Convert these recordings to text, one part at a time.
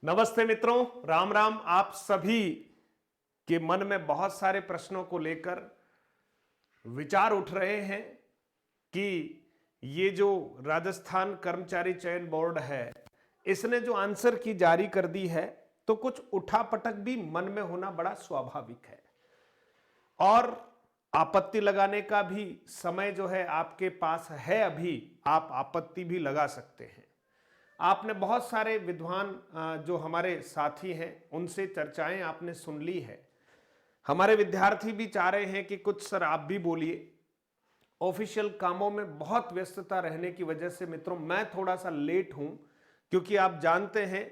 नमस्ते मित्रों, राम राम। आप सभी के मन में बहुत सारे प्रश्नों को लेकर विचार उठ रहे हैं कि ये जो राजस्थान कर्मचारी चयन बोर्ड है, इसने जो आंसर की जारी कर दी है, तो कुछ उठापटक भी मन में होना बड़ा स्वाभाविक है। और आपत्ति लगाने का भी समय जो है आपके पास है, अभी आप आपत्ति भी लगा सकते हैं। आपने बहुत सारे विद्वान जो हमारे साथी हैं उनसे चर्चाएं आपने सुन ली है। हमारे विद्यार्थी भी चाह रहे हैं कि कुछ सर आप भी बोलिए। ऑफिशियल कामों में बहुत व्यस्तता रहने की वजह से मित्रों मैं थोड़ा सा लेट हूं, क्योंकि आप जानते हैं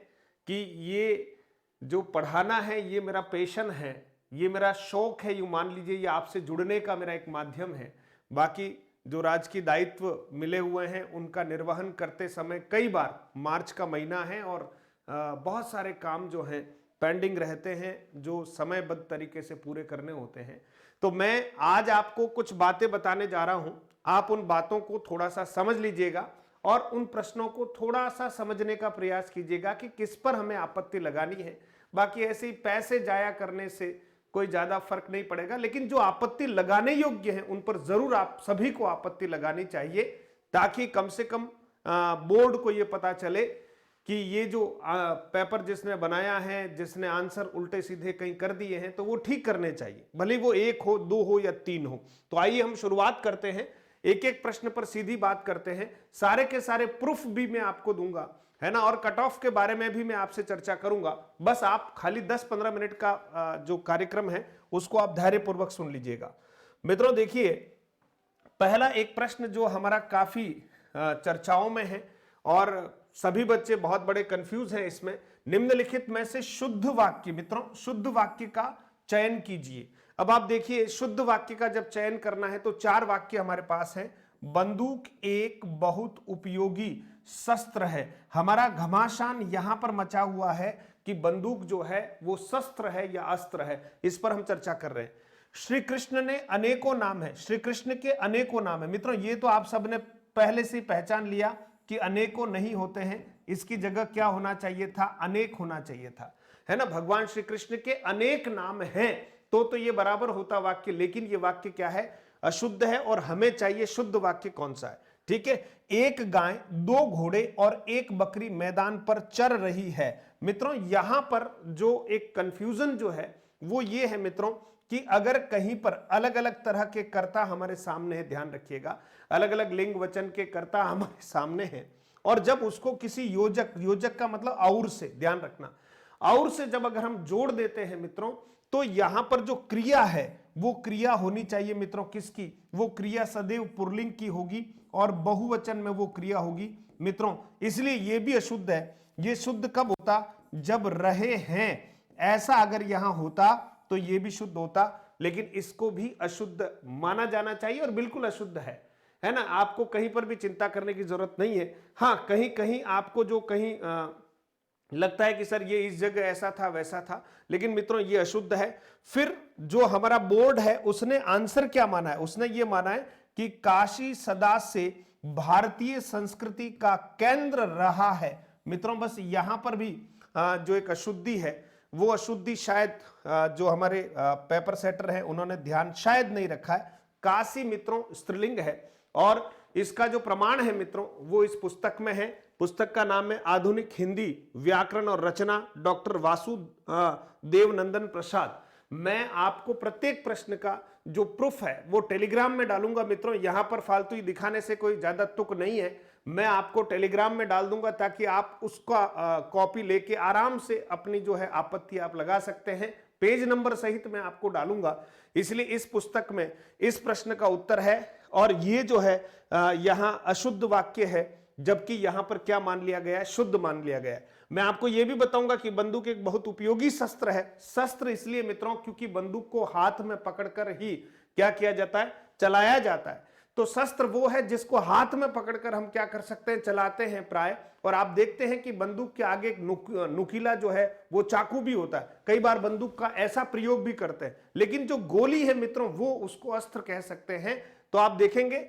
कि ये जो पढ़ाना है ये मेरा पैशन है, ये मेरा शौक है। यूं मान लीजिए ये आपसे जुड़ने का मेरा एक माध्यम है। बाकी जो राजकीय दायित्व मिले हुए हैं उनका निर्वहन करते समय कई बार मार्च का महीना है और बहुत सारे काम जो हैं पेंडिंग रहते हैं, जो समयबद्ध तरीके से पूरे करने होते हैं। तो मैं आज आपको कुछ बातें बताने जा रहा हूं। आप उन बातों को थोड़ा सा समझ लीजिएगा और उन प्रश्नों को थोड़ा सा समझने का प्रयास कीजिएगा कि किस पर हमें आपत्ति लगानी है। बाकी ऐसे ही पैसे जाया करने से कोई ज्यादा फर्क नहीं पड़ेगा, लेकिन जो आपत्ति लगाने योग्य है उन पर जरूर आप सभी को आपत्ति लगानी चाहिए, ताकि कम से कम बोर्ड को यह पता चले कि ये जो पेपर जिसने बनाया है, जिसने आंसर उल्टे सीधे कहीं कर दिए हैं, तो वो ठीक करने चाहिए, भले वो 1 हो, 2 हो या 3 हो। तो आइए हम शुरुआत करते हैं, एक एक प्रश्न पर सीधी बात करते हैं। सारे के सारे प्रूफ भी मैं आपको दूंगा, है ना, और कट ऑफ के बारे में भी मैं आपसे चर्चा करूंगा। बस आप खाली 10-15 मिनट का जो कार्यक्रम है उसको आप धैर्यपूर्वक सुन लीजिएगा। मित्रों देखिए, पहला एक प्रश्न जो हमारा काफी चर्चाओं में है और सभी बच्चे बहुत बड़े कंफ्यूज हैं इसमें। निम्नलिखित में से शुद्ध वाक्य, मित्रों शुद्ध वाक्य का चयन कीजिए। अब आप देखिए, शुद्ध वाक्य का जब चयन करना है तो 4 वाक्य हमारे पास हैं। बंदूक एक बहुत उपयोगी शस्त्र है। हमारा घमासान यहां पर मचा हुआ है कि बंदूक जो है वो शस्त्र है या अस्त्र है, इस पर हम चर्चा कर रहे हैं। श्री कृष्ण ने अनेकों नाम है, श्री कृष्ण के अनेकों नाम है। मित्रों ये तो आप सबने पहले से पहचान लिया कि अनेकों नहीं होते हैं, इसकी जगह क्या होना चाहिए था, अनेक होना चाहिए था, है ना। भगवान श्री कृष्ण के अनेक नाम हैं तो ये बराबर होता वाक्य, लेकिन ये वाक्य क्या है, अशुद्ध है और हमें चाहिए शुद्ध वाक्य कौन सा है। ठीक है, एक गाय, 2 घोड़े और 1 बकरी मैदान पर चर रही है। मित्रों यहां पर जो एक कंफ्यूजन जो है वो ये है मित्रों कि अगर कहीं पर अलग अलग तरह के कर्ता हमारे सामने है, ध्यान रखिएगा, अलग अलग लिंग वचन के कर्ता हमारे सामने हैं, और जब उसको किसी योजक, योजक का मतलब और से, ध्यान रखना, और से जब अगर हम जोड़ देते हैं मित्रों, तो यहां पर जो क्रिया है वो क्रिया होनी चाहिए मित्रों किसकी, वो क्रिया सदैव पुल्लिंग की होगी और बहुवचन में वो क्रिया होगी मित्रों। इसलिए ये भी अशुद्ध है। ये शुद्ध कब होता, जब रहे हैं, ऐसा अगर यहां होता तो ये भी शुद्ध होता, लेकिन इसको भी अशुद्ध माना जाना चाहिए और बिल्कुल अशुद्ध है ना। आपको कहीं पर भी चिंता करने की जरूरत नहीं है। हां, कहीं कहीं आपको जो कहीं लगता है कि सर ये इस जगह ऐसा था वैसा था, लेकिन मित्रों ये अशुद्ध है। फिर जो हमारा बोर्ड है उसने आंसर क्या माना है, उसने ये माना है कि काशी सदा से भारतीय संस्कृति का केंद्र रहा है। मित्रों बस यहां पर भी जो एक अशुद्धि है, वो अशुद्धि शायद जो हमारे पेपर सेटर हैं उन्होंने ध्यान शायद नहीं रखा है। काशी मित्रों स्त्रीलिंग है और इसका जो प्रमाण है मित्रों वो इस पुस्तक में है। पुस्तक का नाम है आधुनिक हिंदी व्याकरण और रचना, डॉक्टर वासुदेव नंदन प्रसाद। मैं आपको प्रत्येक प्रश्न का जो प्रूफ है वो टेलीग्राम में डालूंगा मित्रों। यहां पर फालतू ही दिखाने से कोई ज्यादा तुक नहीं है, मैं आपको टेलीग्राम में डाल दूंगा ताकि आप उसका कॉपी लेके आराम से अपनी जो है आपत्ति आप लगा सकते हैं। पेज नंबर सहित मैं आपको डालूंगा। इसलिए इस पुस्तक में इस प्रश्न का उत्तर है, और ये जो है यहां अशुद्ध वाक्य है, जबकि यहां पर क्या मान लिया गया है, शुद्ध मान लिया गया है। मैं आपको यह भी बताऊंगा कि बंदूक एक बहुत उपयोगी शस्त्र है। शस्त्र इसलिए मित्रों क्योंकि बंदूक को हाथ में पकड़कर ही क्या किया जाता है, चलाया जाता है। तो शस्त्र वो है जिसको हाथ में पकड़कर हम क्या कर सकते हैं, चलाते हैं प्राय। और आप देखते हैं कि बंदूक के आगे एक नुकीला जो है वो चाकू भी होता है। कई बार बंदूक का ऐसा प्रयोग भी करते हैं, लेकिन जो गोली है मित्रों वो उसको अस्त्र कह सकते हैं। तो आप देखेंगे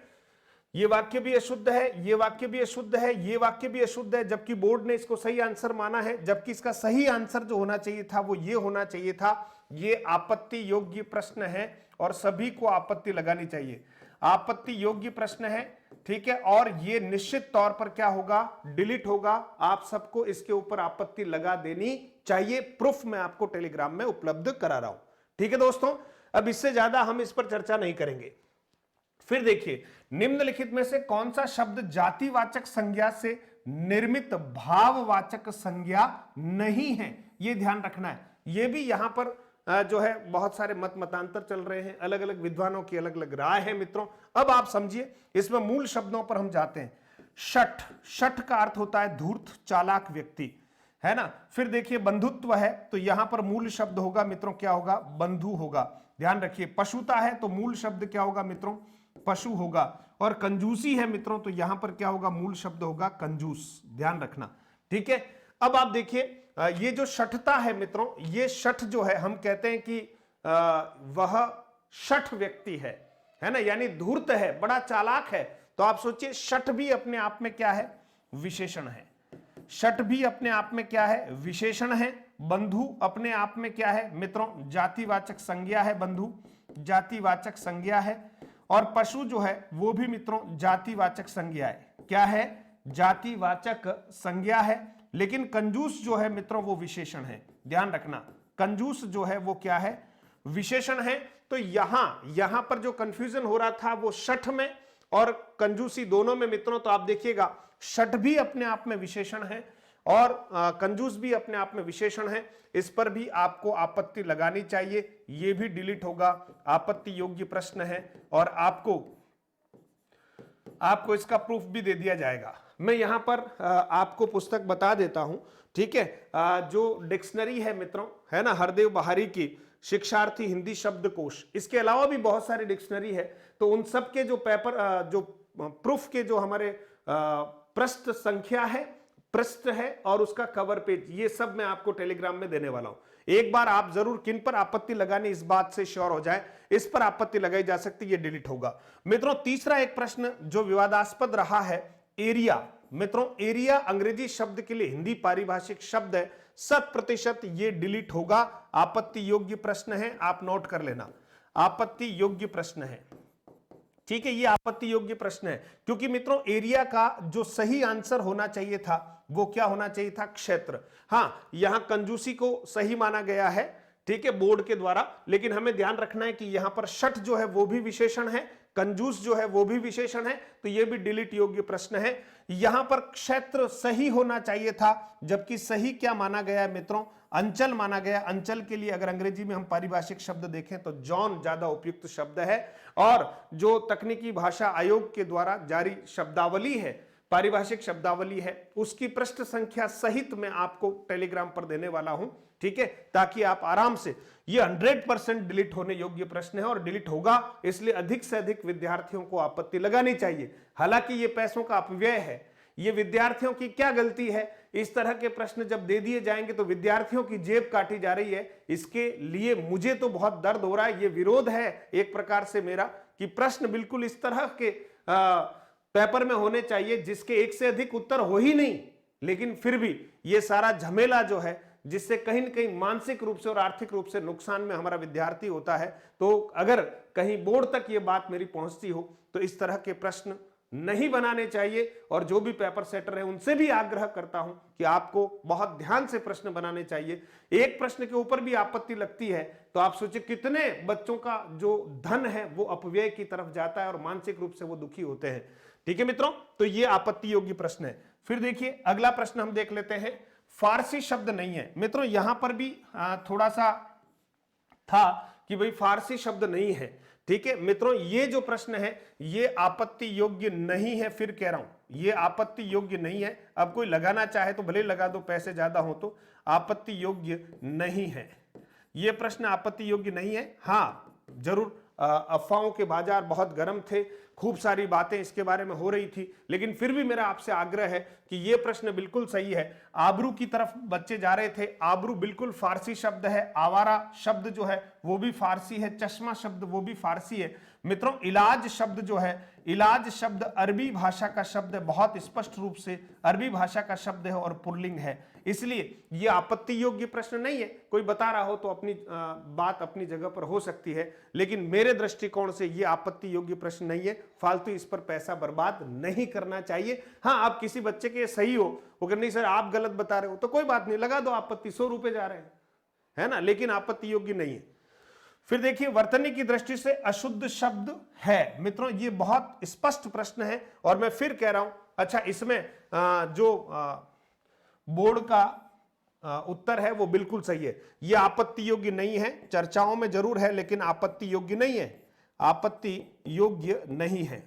ये वाक्य भी अशुद्ध है, ये वाक्य भी अशुद्ध है, ये वाक्य भी अशुद्ध है, जबकि बोर्ड ने इसको सही आंसर माना है, जबकि इसका सही आंसर जो होना चाहिए था वो ये होना चाहिए था। ये आपत्ति योग्य प्रश्न है और सभी को आपत्ति लगानी चाहिए। आपत्ति योग्य प्रश्न है, ठीक है, और ये निश्चित तौर पर क्या होगा, डिलीट होगा। आप सबको इसके ऊपर आपत्ति लगा देनी चाहिए। प्रूफ मैं आपको टेलीग्राम में उपलब्ध करा रहा हूं, ठीक है दोस्तों। अब इससे ज्यादा हम इस पर चर्चा नहीं करेंगे। फिर देखिए, निम्नलिखित में से कौन सा शब्द जातिवाचक संज्ञा से निर्मित भाववाचक संज्ञा नहीं है, यह ध्यान रखना है। यह भी यहां पर जो है बहुत सारे मतांतर चल रहे हैं, अलग अलग विद्वानों की अलग अलग राय है मित्रों। अब आप समझिए, इसमें मूल शब्दों पर हम जाते हैं। शठ, शठ का अर्थ होता है धूर्त चालाक व्यक्ति, है ना। फिर देखिए बंधुत्व है, तो यहां पर मूल शब्द होगा मित्रों, क्या होगा, बंधु होगा, ध्यान रखिए। पशुता है तो मूल शब्द क्या होगा मित्रों, पशु होगा। और कंजूसी है मित्रों, तो यहां पर क्या होगा, मूल शब्द होगा कंजूस, ध्यान रखना, ठीक है। अब आप देखिए, ये जो शठता है मित्रों, ये शठ जो है, हम कहते हैं कि वह शठ व्यक्ति है ना, यानी धूर्त है, बड़ा चालाक है। तो आप सोचिए, शठ भी अपने आप में क्या है, विशेषण है। शठ भी अपने आप में क्या है, विशेषण है। बंधु अपने आप में क्या है मित्रों, जातिवाचक संज्ञा है, बंधु जातिवाचक संज्ञा है। और पशु जो है वो भी मित्रों जातिवाचक संज्ञा है, क्या है, जातिवाचक संज्ञा है। लेकिन कंजूस जो है मित्रों वो विशेषण है, ध्यान रखना। कंजूस जो है वो क्या है, विशेषण है। तो यहां पर जो कंफ्यूजन हो रहा था वो शठ में और कंजूसी दोनों में मित्रों। तो आप देखिएगा, शठ भी अपने आप में विशेषण है और कंजूस भी अपने आप में विशेषण है। इस पर भी आपको आपत्ति लगानी चाहिए, ये भी डिलीट होगा, आपत्ति योग्य प्रश्न है और आपको इसका प्रूफ भी दे दिया जाएगा। मैं यहां पर आपको पुस्तक बता देता हूं, ठीक है, जो डिक्शनरी है मित्रों, है ना, हरदेव बहारी की शिक्षार्थी हिंदी शब्दकोश। इसके अलावा भी बहुत सारी डिक्शनरी है, तो उन सब के जो पेपर जो प्रूफ के जो हमारे पृष्ठ संख्या है, पृष्ठ है और उसका कवर पेज, ये सब मैं आपको टेलीग्राम में देने वाला हूं। एक बार आप जरूर किन पर आपत्ति लगानी इस बात से श्योर हो जाए, इस पर आपत्ति लगाई जा सकती है, ये डिलीट होगा मित्रों। तीसरा एक प्रश्न जो विवादास्पद रहा है, एरिया। मित्रों एरिया अंग्रेजी शब्द के लिए हिंदी पारिभाषिक शब्द है, 100% ये डिलीट होगा। आपत्ति योग्य प्रश्न है, आप नोट कर लेना, आपत्ति योग्य प्रश्न है, ठीक है, ये आपत्ति योग्य प्रश्न है। क्योंकि मित्रों एरिया का जो सही आंसर होना चाहिए था वो क्या होना चाहिए था, क्षेत्र। हां, यहां कंजूसी को सही माना गया है, ठीक है, बोर्ड के द्वारा। लेकिन हमें ध्यान रखना है कि यहां पर शठ जो है वो भी विशेषण है, कंजूस जो है वो भी विशेषण है, तो ये भी डिलीट योग्य प्रश्न है। यहां पर क्षेत्र सही होना चाहिए था, जबकि सही क्या माना गया है मित्रों, अंचल माना गया। अंचल के लिए अगर अंग्रेजी में हम पारिभाषिक शब्द देखें तो जॉन ज्यादा उपयुक्त शब्द है। और जो तकनीकी भाषा आयोग के द्वारा जारी शब्दावली है, पारिभाषिक शब्दावली है, उसकी पृष्ठ संख्या सहित मैं आपको टेलीग्राम पर देने वाला हूं, ठीक है, ताकि आप आराम से, ये 100% डिलीट होने योग्य प्रश्न है और डिलीट होगा, इसलिए अधिक से अधिक विद्यार्थियों को आपत्ति लगानी चाहिए। हालांकि ये पैसों का अपव्यय है, ये विद्यार्थियों की क्या गलती है, इस तरह के प्रश्न जब दे दिए जाएंगे तो विद्यार्थियों की जेब काटी जा रही है। इसके लिए मुझे तो बहुत दर्द हो रहा है, ये विरोध है एक प्रकार से मेरा, कि प्रश्न बिल्कुल इस तरह के पेपर में होने चाहिए जिसके एक से अधिक उत्तर हो ही नहीं, लेकिन फिर भी ये सारा झमेला जो है, जिससे कहीं न कहीं मानसिक रूप से और आर्थिक रूप से नुकसान में हमारा विद्यार्थी होता है। तो अगर कहीं बोर्ड तक ये बात मेरी पहुंचती हो तो इस तरह के प्रश्न नहीं बनाने चाहिए। और जो भी पेपर सेटर है उनसे भी आग्रह करता हूं कि आपको बहुत ध्यान से प्रश्न बनाने चाहिए। एक प्रश्न के ऊपर भी आपत्ति लगती है तो आप सोचिए कितने बच्चों का जो धन है वो अपव्यय की तरफ जाता है और मानसिक रूप से वो दुखी होते हैं, ठीक है मित्रों। तो ये आपत्ति योग्य प्रश्न है। फिर देखिए अगला प्रश्न हम देख लेते हैं, फारसी शब्द नहीं है मित्रों। यहां पर भी थोड़ा सा था कि भाई फारसी शब्द नहीं है, ठीक है मित्रों। ये जो प्रश्न है ये आपत्ति योग्य नहीं है, फिर कह रहा हूं ये आपत्ति योग्य नहीं है। अब कोई लगाना चाहे तो भले लगा दो, पैसे ज्यादा हो तो, आपत्ति योग्य नहीं है ये प्रश्न, आपत्ति योग्य नहीं है। हाँ जरूर अफवाहों के बाजार बहुत गर्म थे, खूब सारी बातें इसके बारे में हो रही थी, लेकिन फिर भी मेरा आपसे आग्रह है कि यह प्रश्न बिल्कुल सही है। आबरू की तरफ बच्चे जा रहे थे, आबरू बिल्कुल फारसी शब्द है। आवारा शब्द जो है वो भी फारसी है, चश्मा शब्द वो भी फारसी है। मित्रों इलाज शब्द जो है, इलाज शब्द अरबी भाषा का शब्द है, बहुत स्पष्ट रूप से अरबी भाषा का शब्द है और पुल्लिंग है, इसलिए यह आपत्ति योग्य प्रश्न नहीं है। कोई बता रहा हो तो अपनी बात अपनी जगह पर हो सकती है, लेकिन मेरे दृष्टिकोण से यह आपत्ति योग्य प्रश्न नहीं है। फालतू इस पर पैसा बर्बाद नहीं करना चाहिए। हाँ, आप किसी बच्चे के सही हो, अगर नहीं सर आप गलत बता रहे हो तो कोई बात नहीं, लगा दो आपत्ति, 100 रुपए जा रहे हैं, है ना, लेकिन आपत्ति योग्य नहीं है। फिर देखिए वर्तनी की दृष्टि से अशुद्ध शब्द है। मित्रों ये बहुत स्पष्ट प्रश्न है और मैं फिर कह रहा हूं, अच्छा इसमें जो बोर्ड का उत्तर है वो बिल्कुल सही है। ये आपत्ति योग्य नहीं है, चर्चाओं में जरूर है लेकिन आपत्ति योग्य नहीं है, आपत्ति योग्य नहीं है।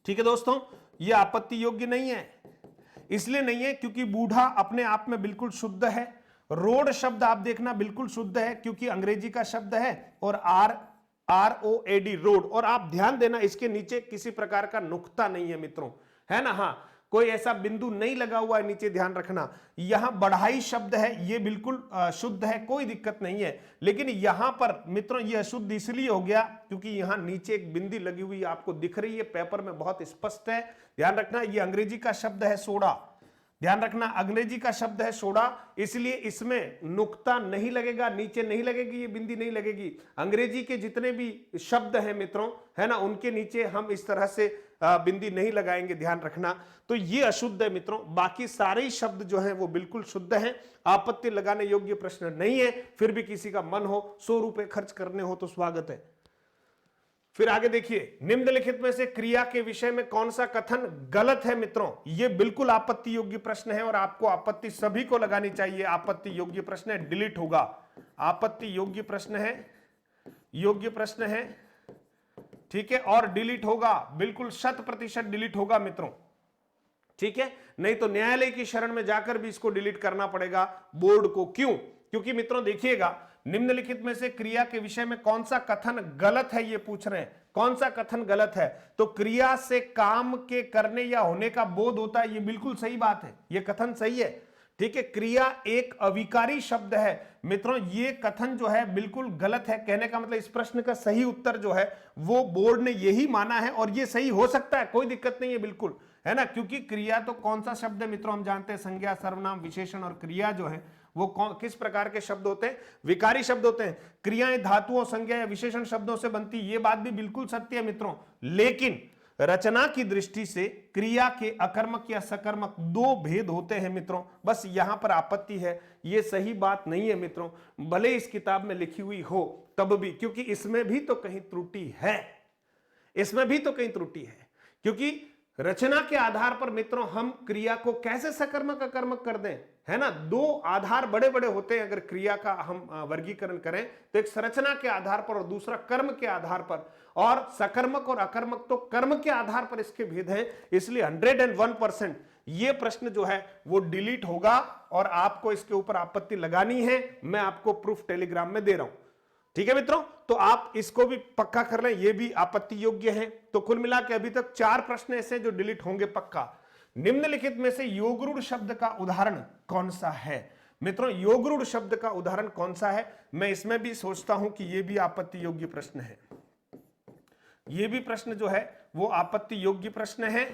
ठीक है दोस्तों, ये आपत्ति योग्य नहीं है। इसलिए नहीं है क्योंकि बूढ़ा अपने आप में बिल्कुल शुद्ध है। रोड शब्द आप देखना बिल्कुल शुद्ध है क्योंकि अंग्रेजी का शब्द है, और ROAD रोड, और आप ध्यान देना इसके नीचे किसी प्रकार का नुक्ता नहीं है मित्रों, है ना, हाँ कोई ऐसा बिंदु नहीं लगा हुआ है नीचे, ध्यान रखना। यहां बढ़ाई शब्द है, ये बिल्कुल शुद्ध है, कोई दिक्कत नहीं है, लेकिन यहां पर मित्रों ये अशुद्ध इसलिए हो गया क्योंकि यहां नीचे एक बिंदी लगी हुई आपको दिख रही है, पेपर में बहुत स्पष्ट है, ध्यान रखना। ये अंग्रेजी का शब्द है सोडा, ध्यान रखना अंग्रेजी का शब्द है सोडा, इसलिए इसमें नुक्ता नहीं लगेगा, नीचे नहीं लगेगी, ये बिंदी नहीं लगेगी। अंग्रेजी के जितने भी शब्द हैं मित्रों, है ना, उनके नीचे हम इस तरह से बिंदी नहीं लगाएंगे, ध्यान रखना। तो ये अशुद्ध है मित्रों, बाकी सारे ही शब्द जो हैं वो बिल्कुल शुद्ध हैं। आपत्ति लगाने योग्य प्रश्न नहीं है, फिर भी किसी का मन हो 100 रुपए खर्च करने हो तो स्वागत है। फिर आगे देखिए, निम्नलिखित में से क्रिया के विषय में कौन सा कथन गलत है मित्रों? ये बिल्कुल आपत्ति योग्य प्रश्न है और आपको आपत्ति सभी को लगानी चाहिए। आपत्ति योग्य प्रश्न है, डिलीट होगा। आपत्ति योग्य प्रश्न है, योग्य प्रश्न है, ठीक है, और डिलीट होगा, बिल्कुल 100% डिलीट होगा मित्रों, ठीक है। नहीं तो न्यायालय की शरण में जाकर भी इसको डिलीट करना पड़ेगा बोर्ड को। क्यों? क्योंकि मित्रों देखिएगा, निम्नलिखित में से क्रिया के विषय में कौन सा कथन गलत है, ये पूछ रहे हैं, कौन सा कथन गलत है? तो क्रिया से काम के करने या होने का बोध होता है, ये बिल्कुल सही बात है, ये कथन सही है, ठीक है। क्रिया एक अविकारी शब्द है मित्रों, ये कथन जो है बिल्कुल गलत है। कहने का मतलब इस प्रश्न का सही उत्तर जो है वो बोर्ड ने यही माना है और ये सही हो सकता है, कोई दिक्कत नहीं है, बिल्कुल, है ना। क्योंकि क्रिया तो कौन सा शब्द है मित्रों, हम जानते हैं संज्ञा, सर्वनाम, विशेषण और क्रिया जो है वो किस प्रकार के शब्द होते हैं? विकारी शब्द होते हैं। क्रियाएं धातुओं, संज्ञा या विशेषण शब्दों से बनती, ये बात भी बिल्कुल सत्य है मित्रों, लेकिन रचना की दृष्टि से क्रिया के अकर्मक या सकर्मक दो भेद होते हैं मित्रों, बस यहां पर आपत्ति है, ये सही बात नहीं है मित्रों, भले इस किताब में लिखी हुई हो तब भी, क्योंकि इसमें भी तो कहीं त्रुटि है, इसमें भी तो कहीं त्रुटि है। क्योंकि रचना के आधार पर मित्रों हम क्रिया को कैसे सकर्मक अकर्मक कर दें, है ना। दो आधार बड़े बड़े होते हैं अगर क्रिया का हम वर्गीकरण करें तो, एक संरचना के आधार पर और दूसरा कर्म के आधार पर, और सकर्मक और अकर्मक तो कर्म के आधार पर इसके भेद हैं। इसलिए 101% ये प्रश्न जो है वो डिलीट होगा और आपको इसके ऊपर आपत्ति लगानी है। मैं आपको प्रूफ टेलीग्राम में दे रहा हूं, ठीक है मित्रों। तो आप इसको भी पक्का कर लें, ये भी आपत्ति योग्य है। तो कुल मिला के अभी तक 4 प्रश्न ऐसे जो डिलीट होंगे पक्का। निम्नलिखित में से योगरूढ़ शब्द का उदाहरण कौन सा है मित्रों? योगरूढ़ शब्द का उदाहरण कौन सा है? मैं इसमें भी सोचता हूं कि यह भी आपत्ति योग्य प्रश्न है, यह भी प्रश्न जो है वो आपत्ति योग्य प्रश्न है,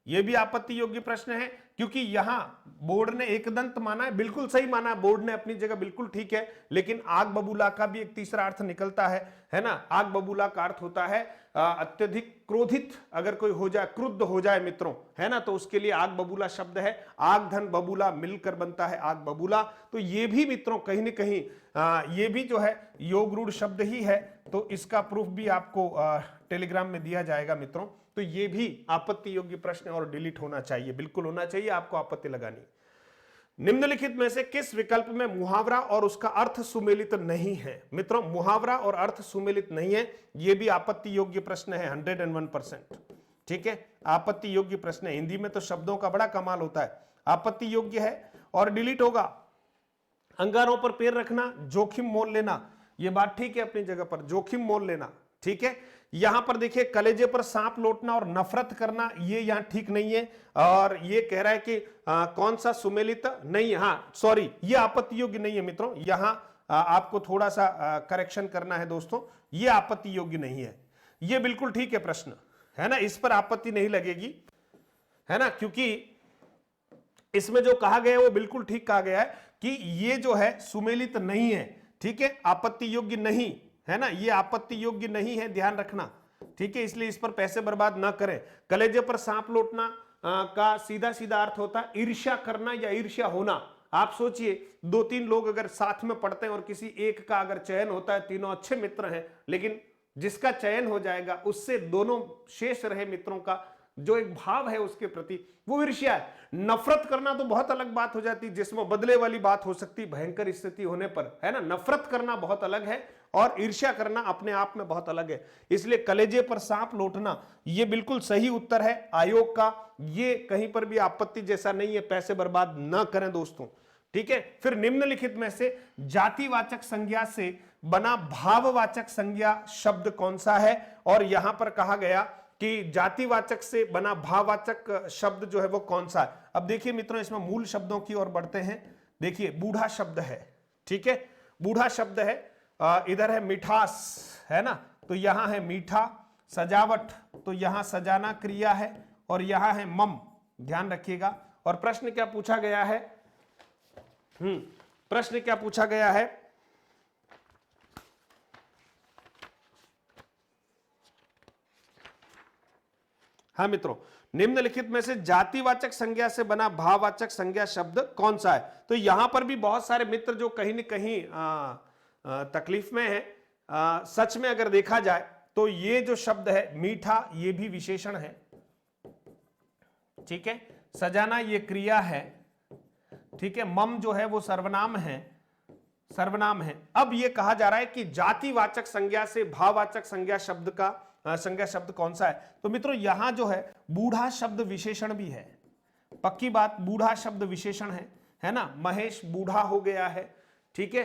यह भी आपत्ति योग्य प्रश्न है। क्योंकि यहां बोर्ड ने एकदंत माना है, बिल्कुल सही माना है, बोर्ड ने अपनी जगह बिल्कुल ठीक है, लेकिन आग बबूला का भी एक तीसरा अर्थ निकलता है ना। आग बबूला का अर्थ होता है अत्यधिक क्रोधित अगर कोई हो जाए, क्रुद्ध हो जाए मित्रों, है ना, तो उसके लिए आग बबूला शब्द है। आग धन बबूला मिलकर बनता है आग बबूला। तो ये भी मित्रों कहीं न कहीं ये भी जो है योगरूढ़ शब्द ही है। तो इसका प्रूफ भी आपको टेलीग्राम में दिया जाएगा मित्रों। तो ये भी आपत्ति योग्य प्रश्न और डिलीट होना चाहिए, बिल्कुल होना चाहिए, आपको आपत्ति लगानी। निम्नलिखित में से किस विकल्प में मुहावरा और उसका अर्थ सुमेलित नहीं है? मित्रों मुहावरा और अर्थ सुमेलित नहीं है, यह भी आपत्ति योग्य प्रश्न है 101%, ठीक है। आपत्ति योग्य प्रश्न है, हिंदी में तो शब्दों का बड़ा कमाल होता है। आपत्ति योग्य है और डिलीट होगा। अंगारों पर पैर रखना, जोखिम मोल लेना, यह बात ठीक है अपनी जगह पर, जोखिम मोल लेना, ठीक है। यहां पर देखिए कलेजे पर सांप लौटना और नफरत करना, ये यहां ठीक नहीं है। और ये कह रहा है कि कौन सा सुमेलित नहीं है, हाँ सॉरी, ये आपत्ति योग्य नहीं है मित्रों। यहां आपको थोड़ा सा करेक्शन करना है दोस्तों, ये आपत्ति योग्य नहीं है। ये बिल्कुल ठीक है प्रश्न, है ना, इस पर आपत्ति नहीं लगेगी, है ना, क्योंकि इसमें जो कहा गया है वो बिल्कुल ठीक कहा गया है कि ये जो है सुमेलित नहीं है, ठीक है, आपत्ति योग्य नहीं है ना, ये आपत्ति योग्य नहीं है, ध्यान रखना, ठीक है, इसलिए इस पर पैसे बर्बाद ना करें। कलेजे पर सांप लौटना का सीधा सीधा अर्थ होता है ईर्ष्या करना या ईर्ष्या होना। आप सोचिए, 2-3 लोग अगर साथ में पढ़ते हैं और किसी एक का अगर चयन होता है, तीनों अच्छे मित्र हैं, लेकिन जिसका चयन हो जाएगा उससे दोनों शेष रहे मित्रों का जो एक भाव है उसके प्रति वो ईर्ष्या है। नफरत करना तो बहुत अलग बात हो जाती है, जिसमें बदले वाली बात हो सकती है भयंकर स्थिति होने पर, है ना। नफरत करना बहुत अलग है और ईर्ष्या करना अपने आप में बहुत अलग है। इसलिए कलेजे पर सांप लौटना ये बिल्कुल सही उत्तर है आयोग का, ये कहीं पर भी आपत्ति जैसा नहीं है, पैसे बर्बाद ना करें दोस्तों, ठीक है। फिर निम्नलिखित में से जातिवाचक संज्ञा से बना भाववाचक संज्ञा शब्द कौन सा है, और यहां पर कहा गया कि जातिवाचक से बना भाववाचक शब्द जो है वो कौन सा है। अब देखिए मित्रों, इसमें मूल शब्दों की ओर बढ़ते हैं। देखिए बूढ़ा शब्द है, ठीक है, बूढ़ा शब्द है, इधर है मिठास, है ना, तो यहां है मीठा। सजावट, तो यहां सजाना क्रिया है, और यहां है मम, ध्यान रखिएगा। और प्रश्न क्या पूछा गया है, प्रश्न क्या पूछा गया है, हाँ मित्रों, निम्नलिखित में से जातिवाचक संज्ञा से बना भाववाचक संज्ञा शब्द कौन सा है। तो यहां पर भी बहुत सारे मित्र जो कहीं न कहीं तकलीफ में है। सच में अगर देखा जाए तो ये जो शब्द है मीठा, ये भी विशेषण है, ठीक है। सजाना ये क्रिया है, ठीक है। मम जो है वो सर्वनाम है, सर्वनाम है। अब ये कहा जा रहा है कि जातिवाचक संज्ञा से भाववाचक संज्ञा शब्द का संज्ञा शब्द कौन सा है। तो मित्रों यहां जो है बूढ़ा शब्द विशेषण भी है, पक्की बात, बूढ़ा शब्द विशेषण है ना। महेश बूढ़ा हो गया है, ठीक है,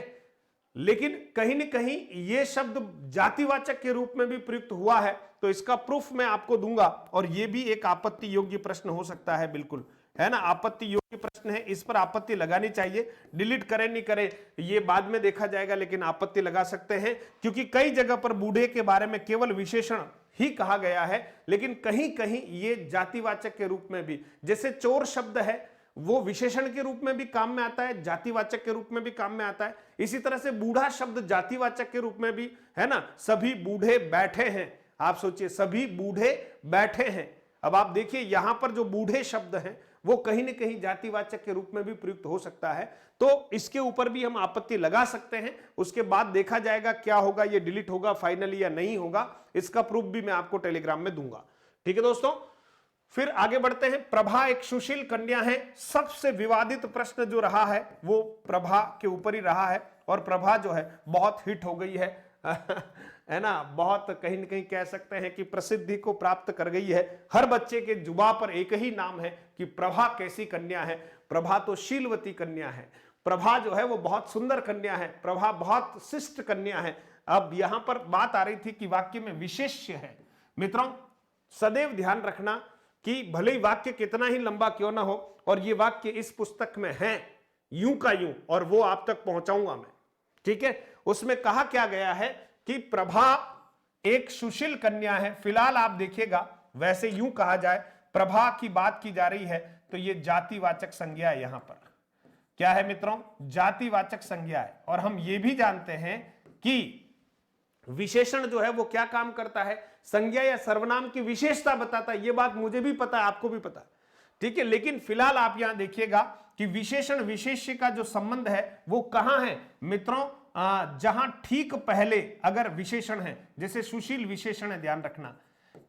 लेकिन कहीं न कहीं ये शब्द जातिवाचक के रूप में भी प्रयुक्त हुआ है, तो इसका प्रूफ मैं आपको दूंगा, और ये भी एक आपत्ति योग्य प्रश्न हो सकता है, बिल्कुल, है ना, आपत्ति योग्य प्रश्न है, इस पर आपत्ति लगानी चाहिए। डिलीट करें नहीं करें ये बाद में देखा जाएगा, लेकिन आपत्ति लगा सकते हैं, क्योंकि कई जगह पर बूढ़े के बारे में केवल विशेषण ही कहा गया है, लेकिन कहीं कहीं ये जातिवाचक के रूप में भी, जैसे चोर शब्द है वो विशेषण के रूप में भी काम में आता है, जातिवाचक के रूप में भी काम में आता है। इसी तरह से बूढ़ा शब्द जातिवाचक के रूप में भी, है ना, सभी बूढ़े बैठे हैं। आप सोचिए, सभी बूढ़े बैठे हैं। अब आप देखिए यहां पर जो बूढ़े शब्द हैं वो कहीं न कहीं जातिवाचक के रूप में भी प्रयुक्त हो सकता है, तो इसके ऊपर भी हम आपत्ति लगा सकते हैं। उसके बाद देखा जाएगा क्या होगा, ये डिलीट होगा फाइनली या नहीं होगा, इसका प्रूफ भी मैं आपको टेलीग्राम में दूंगा, ठीक है दोस्तों। फिर आगे बढ़ते हैं। प्रभा एक सुशील कन्या है। सबसे विवादित प्रश्न जो रहा है वो प्रभा के ऊपर ही रहा है, और प्रभा जो है बहुत हिट हो गई है है ना, बहुत कहीं न कहीं कह सकते हैं कि प्रसिद्धि को प्राप्त कर गई है। हर बच्चे के जुबान पर एक ही नाम है कि प्रभा कैसी कन्या है। प्रभा तो शीलवती कन्या है, प्रभा जो है वो बहुत सुंदर कन्या है, प्रभा बहुत शिष्ट कन्या है। अब यहां पर बात आ रही थी कि वाक्य में विशेष्य है। मित्रों सदैव ध्यान रखना कि भले ही वाक्य कितना ही लंबा क्यों ना हो, और ये वाक्य इस पुस्तक में है यूं का यूं, और वो आप तक पहुंचाऊंगा मैं, ठीक है। उसमें कहा क्या गया है कि प्रभा एक सुशील कन्या है। फिलहाल आप देखिएगा, वैसे यूं कहा जाए प्रभा की बात की जा रही है तो ये जातिवाचक संज्ञा है। यहां पर क्या है मित्रों, जातिवाचक संज्ञा है। और हम ये भी जानते हैं कि विशेषण जो है वो क्या काम करता है, संज्ञा या सर्वनाम की विशेषता बताता है। ये बात मुझे भी पता है, आपको भी पता है, ठीक है। लेकिन फिलहाल आप यहां देखिएगा कि विशेषण विशेष्य का जो संबंध है वो कहां है मित्रों, जहां ठीक पहले अगर विशेषण है, जैसे सुशील विशेषण है, ध्यान रखना,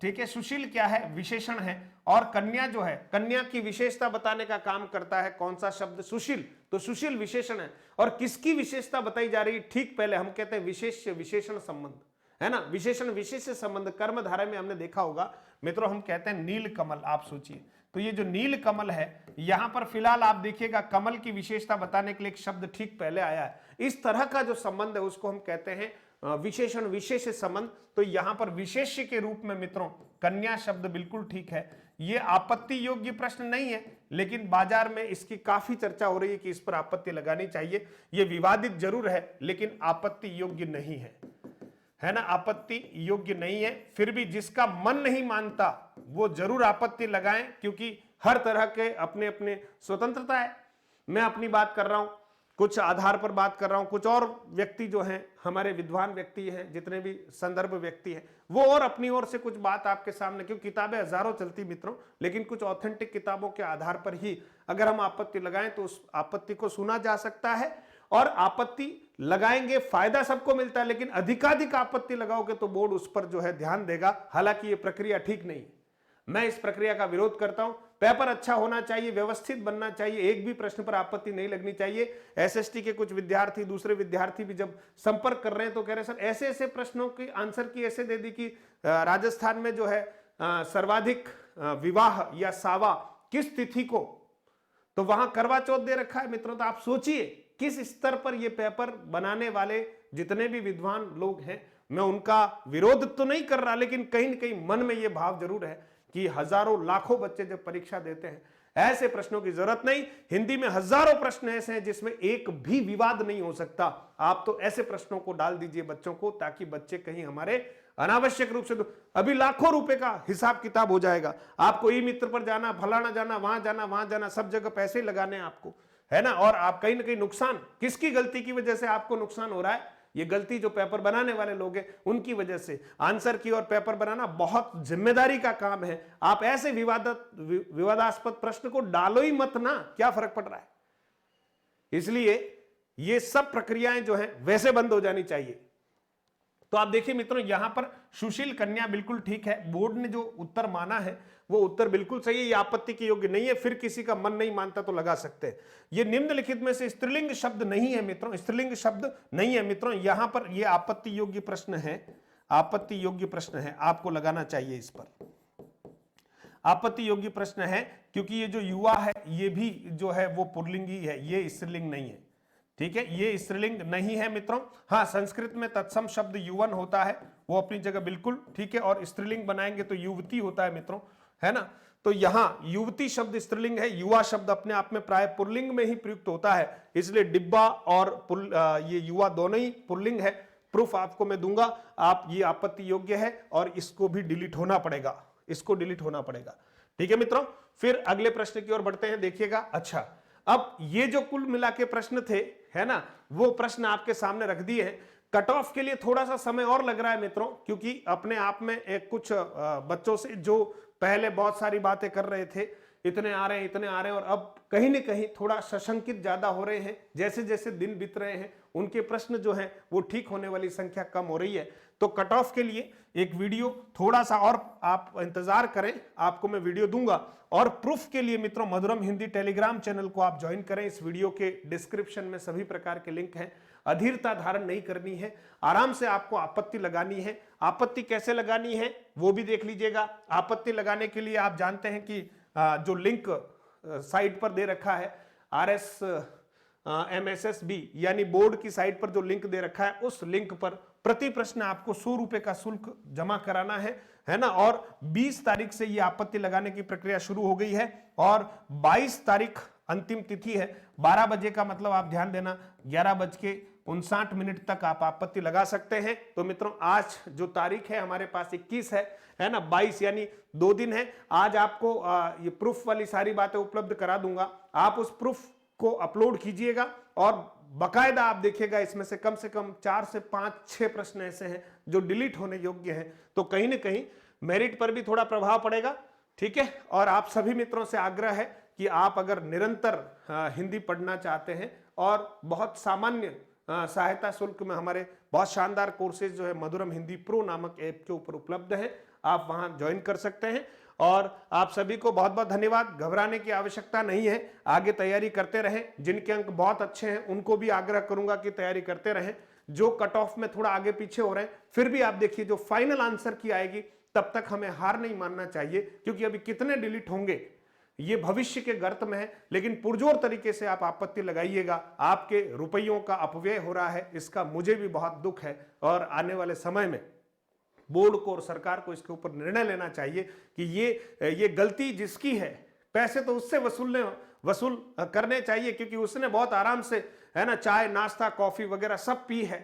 ठीक है। सुशील क्या है, विशेषण है, और कन्या जो है, कन्या की विशेषता बताने का काम करता है कौन सा शब्द, सुशील, तो सुशील विशेषण है। और किसकी विशेषता बताई जा रही है, ठीक पहले हम कहते हैं विशेष्य विशेषण संबंध, है ना, विशेषण विशेष संबंध। कर्मधारय में हमने देखा होगा मित्रों, हम कहते हैं नील कमल। आप सोचिए, तो ये जो नील कमल है, यहां पर फिलहाल आप देखिएगा कमल की विशेषता बताने के लिए एक शब्द ठीक पहले आया है। इस तरह का जो संबंध है उसको हम कहते हैं विशेषण विशेष संबंध। तो यहां पर विशेष्य के रूप में मित्रों कन्या शब्द बिल्कुल ठीक है। ये आपत्ति योग्य प्रश्न नहीं है, लेकिन बाजार में इसकी काफी चर्चा हो रही है कि इस पर आपत्ति लगानी चाहिए। ये विवादित जरूर है, लेकिन आपत्ति योग्य नहीं है, है ना, आपत्ति योग्य नहीं है। फिर भी जिसका मन नहीं मानता वो जरूर आपत्ति लगाएं, क्योंकि हर तरह के अपने अपने स्वतंत्रता है। मैं अपनी बात कर रहा हूं, कुछ आधार पर बात कर रहा हूं, कुछ और व्यक्ति जो हैं हमारे विद्वान व्यक्ति हैं, जितने भी संदर्भ व्यक्ति हैं, वो और अपनी ओर से कुछ बात आपके सामने, क्योंकि किताबें हजारों चलती मित्रों, लेकिन कुछ ऑथेंटिक किताबों के आधार पर ही अगर हम आपत्ति लगाएं तो उस आपत्ति को सुना जा सकता है। और आपत्ति लगाएंगे, फायदा सबको मिलता है, लेकिन अधिकाधिक आपत्ति लगाओगे तो बोर्ड उस पर जो है ध्यान देगा। हालांकि ये प्रक्रिया ठीक नहीं है, मैं इस प्रक्रिया का विरोध करता हूं। पेपर अच्छा होना चाहिए, व्यवस्थित बनना चाहिए, एक भी प्रश्न पर आपत्ति नहीं लगनी चाहिए। एसएसटी के कुछ विद्यार्थी, दूसरे विद्यार्थी भी जब संपर्क कर रहे हैं तो कह रहे हैं सर ऐसे ऐसे प्रश्नों की आंसर की ऐसे दे दी कि राजस्थान में जो है सर्वाधिक विवाह या सावा किस तिथि को, तो वहां करवा चौथ दे रखा है मित्रों। तो आप सोचिए किस स्तर पर ये पेपर बनाने वाले जितने भी विद्वान लोग हैं, मैं उनका विरोध तो नहीं कर रहा, लेकिन कहीं न कहीं मन में ये भाव जरूर है कि हजारों लाखों बच्चे जब परीक्षा देते हैं, ऐसे प्रश्नों की जरूरत नहीं। हिंदी में हजारों प्रश्न ऐसे हैं जिसमें एक भी विवाद नहीं हो सकता। आप तो ऐसे प्रश्नों को डाल दीजिए बच्चों को, ताकि बच्चे कहीं हमारे अनावश्यक रूप से, अभी लाखों रुपए का हिसाब किताब हो जाएगा। आपको ई मित्र पर जाना, फलाना जाना, वहां जाना, सब जगह पैसे लगाने आपको, है ना। और आप कहीं ना कहीं नुकसान, किसकी गलती की वजह से आपको नुकसान हो रहा है? ये गलती जो पेपर बनाने वाले लोग हैं उनकी वजह से। आंसर की और पेपर बनाना बहुत जिम्मेदारी का काम है। आप ऐसे विवादास्पद प्रश्न को डालो ही मत ना, क्या फर्क पड़ रहा है। इसलिए ये सब प्रक्रियाएं जो है वैसे बंद हो जानी चाहिए। तो आप देखिए मित्रों, यहां पर सुशील कन्या बिल्कुल ठीक है, बोर्ड ने जो उत्तर माना है वो उत्तर बिल्कुल सही है। ये आपत्ति के योग्य नहीं है, फिर किसी का मन नहीं मानता तो लगा सकते हैं। ये निम्नलिखित में से स्त्रीलिंग शब्द नहीं है मित्रों, स्त्रीलिंग शब्द नहीं है मित्रों। यहां पर ये आपत्ति योग्य प्रश्न है, आपत्ति योग्य प्रश्न है, आपको लगाना चाहिए इस पर। आपत्ति योग्य प्रश्न है क्योंकि ये जो युवा है ये भी जो है वो पुल्लिंगी है, ये स्त्रीलिंग नहीं है। ठीक है, ये स्त्रीलिंग नहीं है मित्रों। हाँ, संस्कृत में तत्सम शब्द युवन होता है, वो अपनी जगह बिल्कुल ठीक है, और स्त्रीलिंग बनाएंगे तो युवती होता है मित्रों, है ना। तो यहां युवती शब्द स्त्रीलिंग है, युवा शब्द अपने आप में प्राय पुल्लिंग में ही प्रयुक्त होता है, इसलिए डिब्बा और ये युवा दोनों ही पुल्लिंग है। प्रूफ आपको मैं दूंगा, आप ये आपत्ति योग्य है और इसको भी डिलीट होना पड़ेगा, इसको डिलीट होना पड़ेगा। ठीक है मित्रों, फिर अगले प्रश्न की ओर बढ़ते हैं। देखिएगा, अच्छा अब ये जो कुल मिला के प्रश्न थे, है ना, वो प्रश्न आपके सामने रख दिए हैं। कट ऑफ के लिए थोड़ा सा समय और लग रहा है मित्रों, क्योंकि अपने आप में एक कुछ बच्चों से जो पहले बहुत सारी बातें कर रहे थे, इतने आ रहे हैं इतने आ रहे हैं, और अब कहीं न कहीं थोड़ा सशंकित ज्यादा हो रहे हैं। जैसे जैसे दिन बीत रहे हैं उनके प्रश्न जो हैं वो ठीक होने वाली संख्या कम हो रही है। तो कट ऑफ के लिए एक वीडियो थोड़ा सा और आप इंतजार करें, आपको मैं वीडियो दूंगा। और प्रूफ के लिए मित्रों मधुरम हिंदी टेलीग्राम चैनल को आप ज्वाइन करें। इस वीडियो के डिस्क्रिप्शन में सभी प्रकार के लिंक हैं। अधीरता धारण नहीं करनी है, आराम से आपको आपत्ति लगानी है। आपत्ति कैसे लगानी है वो भी देख लीजिएगा। आपत्ति लगाने के लिए आप जानते हैं कि जो लिंक साइट पर दे रखा है, RSMSSB यानी बोर्ड की साइट पर जो लिंक दे रखा है, उस लिंक पर प्रति प्रश्न आपको 100 रुपए का शुल्क जमा कराना है ना। और 20 तारीख से ये आपत्ति लगाने की प्रक्रिया शुरू हो गई है और 22 तारीख अंतिम तिथि है। 12 बजे का मतलब आप ध्यान देना 11:59 तक आप आपत्ति लगा सकते हैं। तो मित्रों आज जो तारीख है हमारे पास 21 है ना, 22 यानी 2 दिन है। आज आपको ये प्रूफ वाली सारी बातें उपलब्ध करा दूंगा, आप उस प्रूफ को अपलोड कीजिएगा और बकायदा आप देखिएगा इसमें से कम 4 से 5-6 प्रश्न ऐसे हैं जो डिलीट होने योग्य हैं। तो कहीं ना कहीं मेरिट पर भी थोड़ा प्रभाव पड़ेगा। ठीक है, और आप सभी मित्रों से आग्रह है कि आप अगर निरंतर हिंदी पढ़ना चाहते हैं और बहुत सामान्य सहायता शुल्क में हमारे बहुत शानदार कोर्सेज जो है मधुरम हिंदी प्रो नामक ऐप के ऊपर उपलब्ध है, आप वहां ज्वाइन कर सकते हैं। और आप सभी को बहुत बहुत धन्यवाद। घबराने की आवश्यकता नहीं है, आगे तैयारी करते रहें। जिनके अंक बहुत अच्छे हैं उनको भी आग्रह करूंगा कि तैयारी करते रहें। जो कट ऑफ में थोड़ा आगे पीछे हो रहे हैं, फिर भी आप देखिए जो फाइनल आंसर की आएगी तब तक हमें हार नहीं मानना चाहिए, क्योंकि अभी कितने डिलीट होंगे ये भविष्य के गर्त में है। लेकिन पुरजोर तरीके से आप आपत्ति लगाइएगा। आपके रुपयों का अपव्यय हो रहा है, इसका मुझे भी बहुत दुख है। और आने वाले समय में बोर्ड को और सरकार को इसके ऊपर निर्णय लेना चाहिए कि ये गलती जिसकी है, पैसे तो उससे वसूल करने चाहिए, क्योंकि उसने बहुत आराम से, है ना, चाय नाश्ता कॉफी वगैरह सब पी है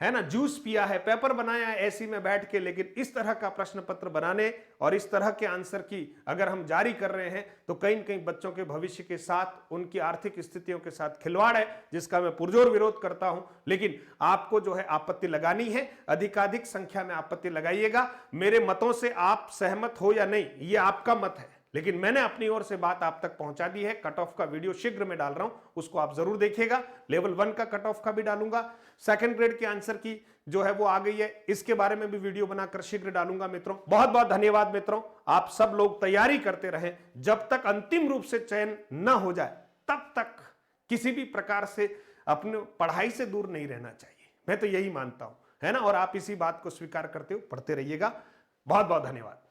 है ना, जूस पिया है, पेपर बनाया है एसी में बैठ के, लेकिन इस तरह का प्रश्न पत्र बनाने और इस तरह के आंसर की अगर हम जारी कर रहे हैं तो कहीं न कहीं बच्चों के भविष्य के साथ, उनकी आर्थिक स्थितियों के साथ खिलवाड़ है, जिसका मैं पुरजोर विरोध करता हूं। लेकिन आपको जो है आपत्ति लगानी है, अधिकाधिक संख्या में आपत्ति लगाइएगा। मेरे मतों से आप सहमत हो या नहीं, ये आपका मत है, लेकिन मैंने अपनी ओर से बात आप तक पहुंचा दी है। कट ऑफ का वीडियो शीघ्र में डाल रहा हूं, उसको आप जरूर देखिएगा। लेवल 1 का कट ऑफ का भी डालूंगा, सेकंड ग्रेड के आंसर की जो है वो आ गई है, इसके बारे में भी वीडियो बनाकर शीघ्र डालूंगा। मित्रों बहुत बहुत धन्यवाद। मित्रों आप सब लोग तैयारी करते रहें, जब तक अंतिम रूप से चयन न हो जाए तब तक किसी भी प्रकार से अपने पढ़ाई से दूर नहीं रहना चाहिए, मैं तो यही मानता हूं, है ना। और आप इसी बात को स्वीकार करते हो पढ़ते रहिएगा। बहुत बहुत धन्यवाद।